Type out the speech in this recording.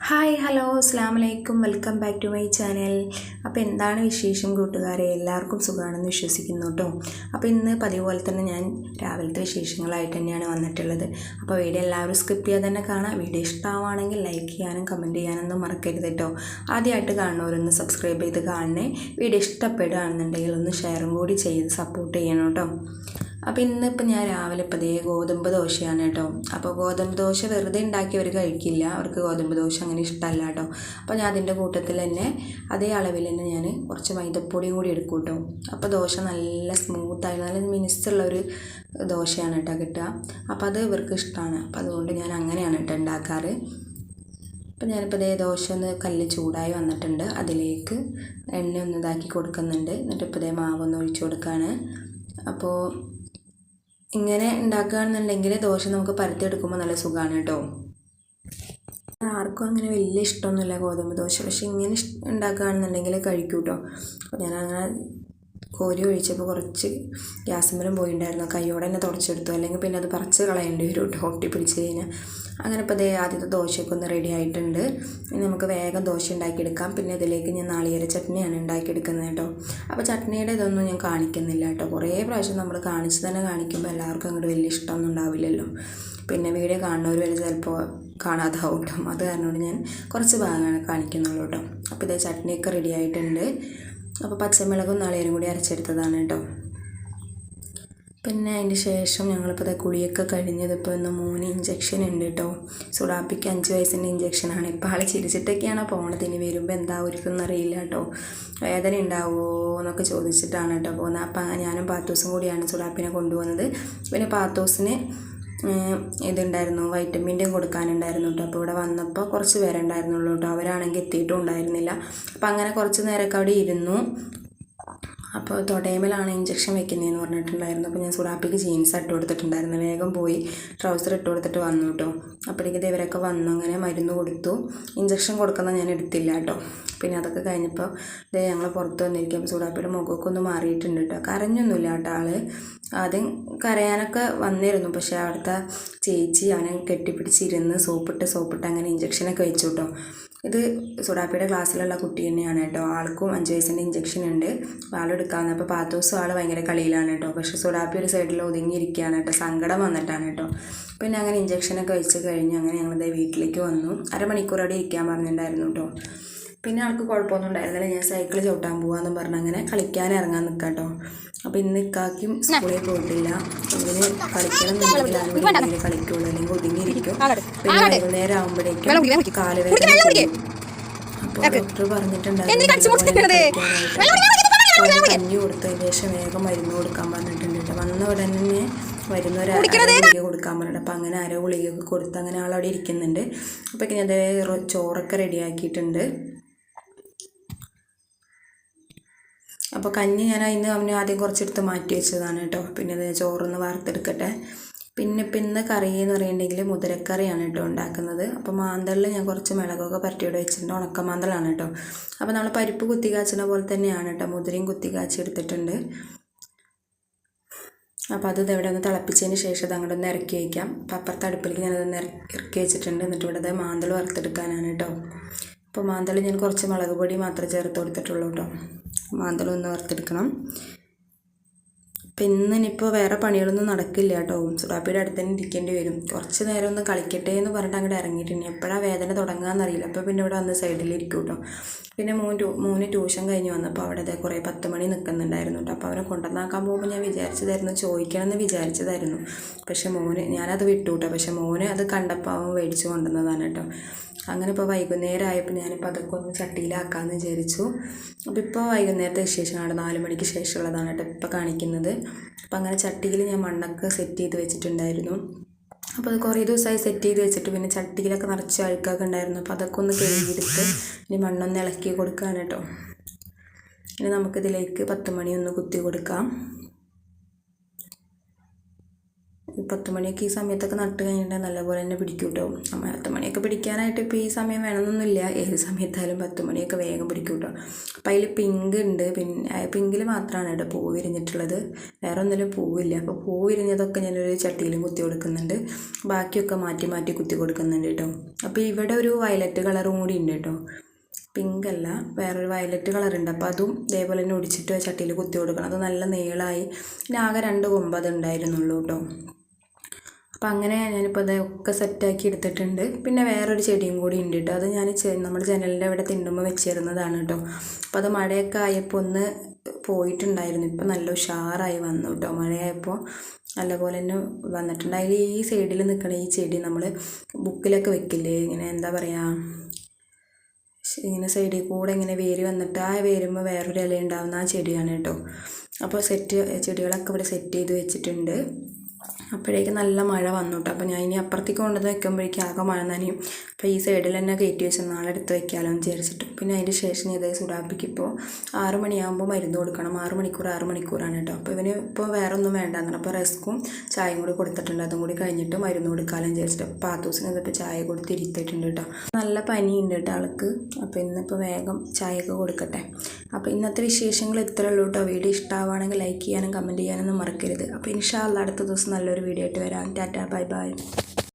Hi hello അസ്സലാമലൈക്കും welcome back to my channel. അപ്പോൾ എന്താണ് വിശേഷം കൂട്ടുകാരെ? എല്ലാവർക്കും സുഖമാണെന്ന് വിശ്വസിക്കുന്നു കേട്ടോ. അപ്പോൾ ഇന്ന് പതിവ് പോലെ തന്നെ ഞാൻ രാവിലത്തെ വിശേഷങ്ങളായിട്ട് തന്നെയാണ് വന്നിട്ടുള്ളത്. അപ്പോൾ വീഡിയോ എല്ലാവരും സ്കിപ്പ് ചെയ്യാതെ തന്നെ കാണാം. വീഡിയോ ഇഷ്ടമാണെങ്കിൽ ലൈക്ക് ചെയ്യാനും കമൻറ്റ് ചെയ്യാനൊന്നും മറക്കരുത് കേട്ടോ. ആദ്യമായിട്ട് കാണുന്നവരൊന്ന് സബ്സ്ക്രൈബ് ചെയ്ത് കാണണേ. വീഡിയോ ഇഷ്ടപ്പെടുകയാണെന്നുണ്ടെങ്കിൽ ഒന്ന് ഷെയറും കൂടി ചെയ്ത് സപ്പോർട്ട് ചെയ്യണം കേട്ടോ. അപ്പോൾ ഇന്നിപ്പോൾ ഞാൻ രാവിലെ ഗോതമ്പ് ദോശയാണ് കേട്ടോ. അപ്പോൾ ഗോതമ്പ് ദോശ വെറുതെ ഉണ്ടാക്കി അവർ കഴിക്കില്ല, അവർക്ക് ഗോതമ്പ് ദോശ അങ്ങനെ ഇഷ്ടമല്ല കേട്ടോ. അപ്പോൾ ഞാൻ അതിൻ്റെ കൂട്ടത്തിൽ തന്നെ അതേ അളവിൽ തന്നെ ഞാൻ കുറച്ച് മൈദപ്പൊടിയും കൂടി എടുക്കും കേട്ടോ. അപ്പോൾ ദോശ നല്ല സ്മൂത്തായി നല്ല മിനുസുള്ളൊരു ദോശയാണ് കേട്ടോ കിട്ടുക. അപ്പോൾ അത് ഇവർക്ക് ഇഷ്ടമാണ്. അപ്പോൾ അതുകൊണ്ട് ഞാൻ അങ്ങനെയാണ് കേട്ടോ ഉണ്ടാക്കാറ്. അപ്പോൾ ഞാനിപ്പോൾ ദോശ ഒന്ന് കല്ല് ചൂടായി വന്നിട്ടുണ്ട്. അതിലേക്ക് എണ്ണ ഒന്ന് ഇതാക്കി കൊടുക്കുന്നുണ്ട്. എന്നിട്ട് ഇപ്പോൾ മാവൊന്ന് ഒഴിച്ചു കൊടുക്കുകയാണ്. അപ്പോൾ ഇങ്ങനെ ഉണ്ടാക്കുകയാണെന്നുണ്ടെങ്കിൽ ദോശ നമുക്ക് പരത്തിയെടുക്കുമ്പോൾ നല്ല സുഖമാണ് കേട്ടോ. ആർക്കും അങ്ങനെ വലിയ ഇഷ്ടമൊന്നുമില്ല ഗോതമ്പ് ദോശ, പക്ഷെ ഇങ്ങനെ ഉണ്ടാക്കുകയാണെന്നുണ്ടെങ്കിൽ കഴിക്കും കേട്ടോ. അപ്പോൾ ഞാനങ്ങനെ കോരി ഒഴിച്ചപ്പോൾ കുറച്ച് ഗ്യാസുമ്മലും പോയിട്ടുണ്ടായിരുന്നു. കൈയോടെ തന്നെ തുടച്ചെടുത്തു, അല്ലെങ്കിൽ പിന്നെ അത് പറിച്ച് കളയേണ്ടി വരും കേട്ടോ ഒട്ടി പിടിച്ച് കഴിഞ്ഞാൽ. അങ്ങനെ ഇപ്പോൾ ആദ്യത്തെ ദോശയൊക്കെ ഒന്ന് റെഡി ആയിട്ടുണ്ട്. ഇനി നമുക്ക് വേഗം ദോശ ഉണ്ടാക്കിയെടുക്കാം. പിന്നെ ഇതിലേക്ക് ഞാൻ നാളികേര ചട്നിയാണ് ഉണ്ടാക്കിയെടുക്കുന്നത് കേട്ടോ. അപ്പോൾ ചട്നിയുടെ ഇതൊന്നും ഞാൻ കാണിക്കുന്നില്ല കേട്ടോ. കുറേ പ്രാവശ്യം നമ്മൾ കാണിച്ച് തന്നെ കാണിക്കുമ്പോൾ എല്ലാവർക്കും അങ്ങോട്ട് വലിയ ഇഷ്ടമൊന്നും ഉണ്ടാവില്ലല്ലോ. പിന്നെ വീഡിയോ കാണുന്നവർ വരെ ചിലപ്പോൾ കാണാതാവും കേട്ടോ. അത് കാരണം ഞാൻ കുറച്ച് ഭാഗമാണ് കാണിക്കുന്നുള്ളൂ കേട്ടോ. അപ്പോൾ ചട്നിയൊക്കെ റെഡി ആയിട്ടുണ്ട്. അപ്പോൾ പച്ചമുളകും നാളികേരം കൂടി അരച്ചെടുത്തതാണ് കേട്ടോ. പിന്നെ അതിന് ശേഷം ഞങ്ങളിപ്പോൾ കുളിയൊക്കെ കഴിഞ്ഞതിപ്പോൾ ഇന്ന് 3 ഇഞ്ചക്ഷൻ ഉണ്ട് കേട്ടോ. സുഡാപ്പിക്ക് 5 വയസ്സിൻ്റെ ഇഞ്ചക്ഷനാണ്. ഇപ്പോൾ ആൾ ചിരിച്ചിട്ടൊക്കെയാണ് പോണത്. ഇനി വരുമ്പോൾ എന്തായിരിക്കും അറിയില്ല കേട്ടോ. വേദന ഉണ്ടാവുമോ എന്നൊക്കെ ചോദിച്ചിട്ടാണ് കേട്ടോ പോകുന്നത്. അപ്പം ഞാനും പാത്തോസും കൂടിയാണ് സുഡാപ്പിനെ കൊണ്ടുപോകുന്നത്. പിന്നെ പാത്തോസിന് ഇതുണ്ടായിരുന്നു, വൈറ്റമിൻ്റെയും കൊടുക്കാനുണ്ടായിരുന്നു കേട്ടോ. അപ്പോൾ ഇവിടെ വന്നപ്പോൾ കുറച്ച് പേരെ ഉണ്ടായിരുന്നുള്ളൂ കേട്ടോ. അവരാണെങ്കിൽ എത്തിയിട്ടും ഉണ്ടായിരുന്നില്ല. അപ്പോൾ അങ്ങനെ കുറച്ച് നേരമൊക്കെ അവിടെ ഇരുന്നു. അപ്പോൾ തൊടേമലാണ് ഇഞ്ചക്ഷൻ വെക്കുന്നതെന്ന് പറഞ്ഞിട്ടുണ്ടായിരുന്നു. അപ്പോൾ ഞാൻ സുഡാപ്പിക്ക് ജീൻസ് ഇട്ട് കൊടുത്തിട്ടുണ്ടായിരുന്നു. വേഗം പോയി ട്രൗസർ ഇട്ട് കൊടുത്തിട്ട് വന്നു കേട്ടോ. അപ്പോഴേക്കും ഇവരൊക്കെ വന്നു. അങ്ങനെ മരുന്ന് കൊടുത്തു. ഇഞ്ചക്ഷൻ കൊടുക്കുന്നത് ഞാൻ എടുത്തില്ല കേട്ടോ. പിന്നെ അതൊക്കെ കഴിഞ്ഞപ്പോൾ ഞങ്ങൾ പുറത്ത് വന്നിരിക്കും. അപ്പോൾ സുഡാപ്പിയുടെ മുഖമൊക്കെ ഒന്ന് മാറിയിട്ടുണ്ട് കേട്ടോ. കരഞ്ഞൊന്നുമില്ല കേട്ടോ ആൾ. ആദ്യം കരയാനൊക്കെ വന്നിരുന്നു, പക്ഷേ അവിടുത്തെ ചേച്ചി അവനെ കെട്ടിപ്പിടിച്ചിരുന്ന് സോപ്പിട്ട് അങ്ങനെ ഇഞ്ചക്ഷനൊക്കെ വെച്ചു കേട്ടോ. ഇത് സുഡാപ്പിയുടെ ക്ലാസ്സിലുള്ള കുട്ടി തന്നെയാണ് കേട്ടോ. ആൾക്കും 5 വയസ്സിൻ്റെ ഇഞ്ചക്ഷൻ ഉണ്ട്. ആളെടുക്കാവുന്ന. അപ്പോൾ പാത്തോസും ആൾ ഭയങ്കര കളിയിലാണ് കേട്ടോ. പക്ഷേ സുഡാപ്പി ഒരു സൈഡിൽ ഒതുങ്ങിയിരിക്കുകയാണ് കേട്ടോ. സങ്കടം വന്നിട്ടാണ് കേട്ടോ. പിന്നെ അങ്ങനെ ഇഞ്ചക്ഷനൊക്കെ വെച്ച് കഴിഞ്ഞ് അങ്ങനെ ഞങ്ങളിത് വീട്ടിലേക്ക് വന്നു. അരമണിക്കൂർ അവിടെ ഇരിക്കാൻ പറഞ്ഞിട്ടുണ്ടായിരുന്നു കേട്ടോ. പിന്നെ ആൾക്ക് കുഴപ്പമൊന്നും ഉണ്ടായിരുന്നില്ല. ഞാൻ സൈക്കിൾ ചവിട്ടാൻ പോകാമെന്ന് പറഞ്ഞ് അങ്ങനെ കളിക്കാൻ ഇറങ്ങാൻ നിൽക്കാം കേട്ടോ. അപ്പോൾ ഇന്ന് ഇക്കാക്കും സ്കൂളിൽ പോയിട്ടില്ല. ഇങ്ങനെ കളിക്കണം എന്നുണ്ടെങ്കിൽ ആരും കളിക്കുള്ളൂ, അല്ലെങ്കിൽ ഒതുങ്ങിയിരിക്കും. പിന്നെ വൈകുന്നേരം ആകുമ്പോഴേക്കും കാല് വേദന പോകും. അപ്പോൾ ഡോക്ടർ പറഞ്ഞിട്ടുണ്ടായിരുന്നു കഞ്ഞി കൊടുത്തതിന് ശേഷം വേഗം മരുന്ന് കൊടുക്കാൻ പറഞ്ഞിട്ടുണ്ട് കേട്ടോ. വന്ന ഉടനെ തന്നെ മരുന്ന് ഒരു ഗുളിക കൊടുക്കാൻ പറഞ്ഞിട്ട്. അപ്പോൾ അങ്ങനെ ഗുളികയൊക്കെ കൊടുത്ത് അങ്ങനെ ആളവിടെ ഇരിക്കുന്നുണ്ട്. അപ്പോൾ ഞാൻ ചോറൊക്കെ റെഡിയാക്കിയിട്ടുണ്ട്. അപ്പോൾ കഞ്ഞി ഞാൻ അതിന് അവന് ആദ്യം കുറച്ചെടുത്ത് മാറ്റി വെച്ചതാണ് കേട്ടോ. പിന്നെ അത് ചോറൊന്ന് വാർത്തെടുക്കട്ടെ. പിന്നെ ഇന്ന് കറി എന്ന് പറയുന്നുണ്ടെങ്കിൽ മുതിരക്കറിയാണ് കേട്ടോ ഉണ്ടാക്കുന്നത്. അപ്പോൾ മാന്തളിൽ ഞാൻ കുറച്ച് മിളകൊക്കെ പരട്ടിയോടെ വെച്ചിട്ടുണ്ട്. ഉണക്ക മാന്തളാണ് കേട്ടോ. അപ്പോൾ നമ്മൾ പരിപ്പ് കുത്തി കാച്ചുന്ന പോലെ തന്നെയാണ് കേട്ടോ. മുതിരയും കുത്തി കാച്ചി എടുത്തിട്ടുണ്ട്. അപ്പോൾ അത് ഇവിടെ ഒന്ന് തിളപ്പിച്ചതിന് ശേഷം അത് അങ്ങോട്ട് ഒന്ന് ഇറക്കി വയ്ക്കാം. അപ്പോൾ അപ്പുറത്തെ അടുപ്പിലേക്ക് ഞാനതൊന്ന് ഇറക്കി വെച്ചിട്ടുണ്ട്. എന്നിട്ട് ഇവിടെ മാന്തൾ വറുത്തെടുക്കാനാണ് കേട്ടോ. അപ്പോൾ മാന്തൾ ഞാൻ കുറച്ച് മുളക് പൊടി മാത്രമേ ചേർത്ത് കൊടുത്തിട്ടുള്ളൂ കേട്ടോ. മാന്തൾ ഒന്ന് വറുത്തെടുക്കണം. അപ്പം ഇന്നിപ്പോൾ വേറെ പണികളൊന്നും നടക്കില്ല കേട്ടോ. സുഡാപ്പിയുടെ അടുത്ത് തന്നെ ഇരിക്കേണ്ടി വരും. കുറച്ച് നേരം ഒന്ന് കളിക്കട്ടെ എന്ന് പറഞ്ഞിട്ട് അങ്ങോട്ട് ഇറങ്ങിയിട്ടുണ്ട്. എപ്പോഴാണ് വേദന തുടങ്ങാമെന്നറിയില്ല. അപ്പോൾ പിന്നെ ഇവിടെ വന്ന് സൈഡിലിരിക്കും കേട്ടോ. പിന്നെ മൂന്ന് ട്യൂഷൻ കഴിഞ്ഞ് വന്നപ്പോൾ അവിടെ കുറേ 10 മണി നിൽക്കുന്നുണ്ടായിരുന്നു കേട്ടോ. അപ്പോൾ അവനെ കൊണ്ടുവന്നാക്കാൻ പോകുമ്പോൾ ഞാൻ ചോദിക്കണം എന്ന് വിചാരിച്ചതായിരുന്നു. പക്ഷേ ഞാനത് വിട്ടു കേട്ടോ. പക്ഷേ അത് കണ്ടപ്പോൾ അവൻ മേടിച്ച് കൊണ്ടുവന്നതാണ് കേട്ടോ. അങ്ങനെ ഇപ്പോൾ വൈകുന്നേരം ആയപ്പോൾ ഞാനിപ്പോൾ അതൊക്കെ ഒന്ന് ചട്ടിയിലാക്കാമെന്ന് വിചാരിച്ചു. അപ്പോൾ ഇപ്പോൾ വൈകുന്നേരത്തെ വിശേഷമാണ്, 4 മണിക്ക് ശേഷമുള്ളതാണ് കേട്ടോ ഇപ്പോൾ കാണിക്കുന്നത്. അപ്പോൾ അങ്ങനെ ചട്ടിയിൽ ഞാൻ മണ്ണൊക്കെ സെറ്റ് ചെയ്ത് വെച്ചിട്ടുണ്ടായിരുന്നു. അപ്പോൾ അത് കുറേ ദിവസമായി സെറ്റ് ചെയ്ത് വെച്ചിട്ട് പിന്നെ ചട്ടിയിലൊക്കെ നിറച്ച് അഴുക്കൊക്കെ ഉണ്ടായിരുന്നു. അപ്പോൾ അതൊക്കെ ഒന്ന് കഴുകിയെടുത്ത് ഇനി മണ്ണൊന്ന് ഇളക്കി കൊടുക്കാൻ കേട്ടോ. ഇനി നമുക്കിതിലേക്ക് 10 മണി ഒന്ന് കുത്തി കൊടുക്കാം. 10 മണിയൊക്കെ ഈ സമയത്തൊക്കെ നട്ട് കഴിഞ്ഞിട്ട് നല്ലപോലെ തന്നെ പിടിക്കും കേട്ടോ. 10 മണിയൊക്കെ പിടിക്കാനായിട്ട് ഇപ്പോൾ ഈ സമയം വേണമെന്നൊന്നുമില്ല, ഏത് സമയത്തായാലും 10 മണിയൊക്കെ വേഗം പിടിക്കും കേട്ടോ. അപ്പോൾ അതിൽ പിങ്ക് ഉണ്ട്, പിന്നെ പിങ്കിൽ മാത്രമാണ് കേട്ടോ പൂവ് വിരിഞ്ഞിട്ടുള്ളത്, വേറെ ഒന്നിലും പൂവില്ല. അപ്പോൾ പൂവ് വിരിഞ്ഞതൊക്കെ ഞാനൊരു ചട്ടിയിലും കുത്തി കൊടുക്കുന്നുണ്ട്, ബാക്കിയൊക്കെ മാറ്റി മാറ്റി കുത്തി കൊടുക്കുന്നുണ്ട് കേട്ടോ. അപ്പോൾ ഇവിടെ ഒരു വയലറ്റ് കളറും കൂടി ഉണ്ട് കേട്ടോ, പിങ്ക് അല്ല വേറൊരു വയലറ്റ് കളറുണ്ട്. അപ്പോൾ അതും ഇതേപോലെ തന്നെ ഒടിച്ചിട്ട് ചട്ടിയിൽ കുത്തി കൊടുക്കണം. അത് നല്ല നീളമായി, പിന്നെ ആകെ 2 കൊമ്പ് അത് ഉണ്ടായിരുന്നുള്ളൂ കേട്ടോ. അപ്പോൾ അങ്ങനെ ഞാനിപ്പോൾ അതൊക്കെ സെറ്റാക്കി എടുത്തിട്ടുണ്ട്. പിന്നെ വേറൊരു ചെടിയും കൂടി ഉണ്ട് കേട്ടോ, അത് ഞാൻ നമ്മുടെ ജനലിൻ്റെ അവിടെ തിണ്ടുമ്പോൾ വെച്ചിരുന്നതാണ് കേട്ടോ. അപ്പോൾ അത് മഴയൊക്കെ ആയപ്പോൾ ഒന്ന് പോയിട്ടുണ്ടായിരുന്നു, ഇപ്പോൾ നല്ല ഉഷാറായി വന്നു കേട്ടോ. മഴയായപ്പോൾ നല്ലപോലെ തന്നെ വന്നിട്ടുണ്ട്. അതിൽ ഈ സൈഡിൽ നിൽക്കണ ഈ ചെടി നമ്മൾ ബുക്കിലൊക്കെ വെക്കില്ലേ, ഇങ്ങനെ എന്താ പറയുക, ഇങ്ങനെ സൈഡിൽ കൂടെ ഇങ്ങനെ വേര് വന്നിട്ട് ആ വേരുമ്പോൾ വേറൊരു ഇല ഉണ്ടാകുന്ന ആ ചെടിയാണ് കേട്ടോ. അപ്പോൾ ചെടികളൊക്കെ ഇവിടെ സെറ്റ് ചെയ്ത് വെച്ചിട്ടുണ്ട്. അപ്പോഴേക്ക് നല്ല മഴ വന്നു കേട്ടോ. അപ്പോൾ ഞാൻ ഇനി അപ്പുറത്തേക്ക് കൊണ്ടുവന്ന് വെക്കുമ്പോഴേക്കും ആകെ മഴ നനയും. അപ്പോൾ ഈ സൈഡിൽ തന്നെ കയറ്റി വെച്ച് നാളെ എടുത്ത് വെക്കാമല്ലോ എന്ന് വിചാരിച്ചിട്ട്. പിന്നെ അതിൻ്റെ ശേഷം ഇതേ സുഡാപ്പിക്ക് ഇപ്പോൾ 6 മണിയാകുമ്പോൾ മരുന്ന് കൊടുക്കണം. 6 മണിക്കൂറാണ് കേട്ടോ. അപ്പോൾ ഇവന് ഇപ്പോൾ വേറെ ഒന്നും വേണ്ടാന്ന്, അപ്പോൾ റസ്ക്കും ചായയും കൂടി കൊടുത്തിട്ടുണ്ട്. അതും കൂടി കഴിഞ്ഞിട്ട് മരുന്ന് കൊടുക്കാമെന്ന് വിചാരിച്ചിട്ട് പാത്തൂസിന് ഇതിപ്പോൾ ചായ കൊടുത്ത് ഇരുത്തിയിട്ടുണ്ട് കേട്ടോ. നല്ല പനിയുണ്ട് കേട്ടോ ആൾക്ക്. അപ്പോൾ ഇന്നിപ്പോൾ വേഗം ചായയൊക്കെ കൊടുക്കട്ടെ. അപ്പോൾ ഇന്നത്തെ വിശേഷങ്ങൾ ഇത്രയേ ഉള്ളൂ കേട്ടോ. വീഡിയോ ഇഷ്ടമാവുകയാണെങ്കിൽ ലൈക്ക് ചെയ്യാനും കമൻറ്റ് ചെയ്യാനൊന്നും മറക്കരുത്. അപ്പോൾ ഇൻഷാ അല്ലാഹ് അടുത്ത ദിവസം നല്ലൊരു വീഡിയോ ആയിട്ട് വരാം. Tata, bye bye.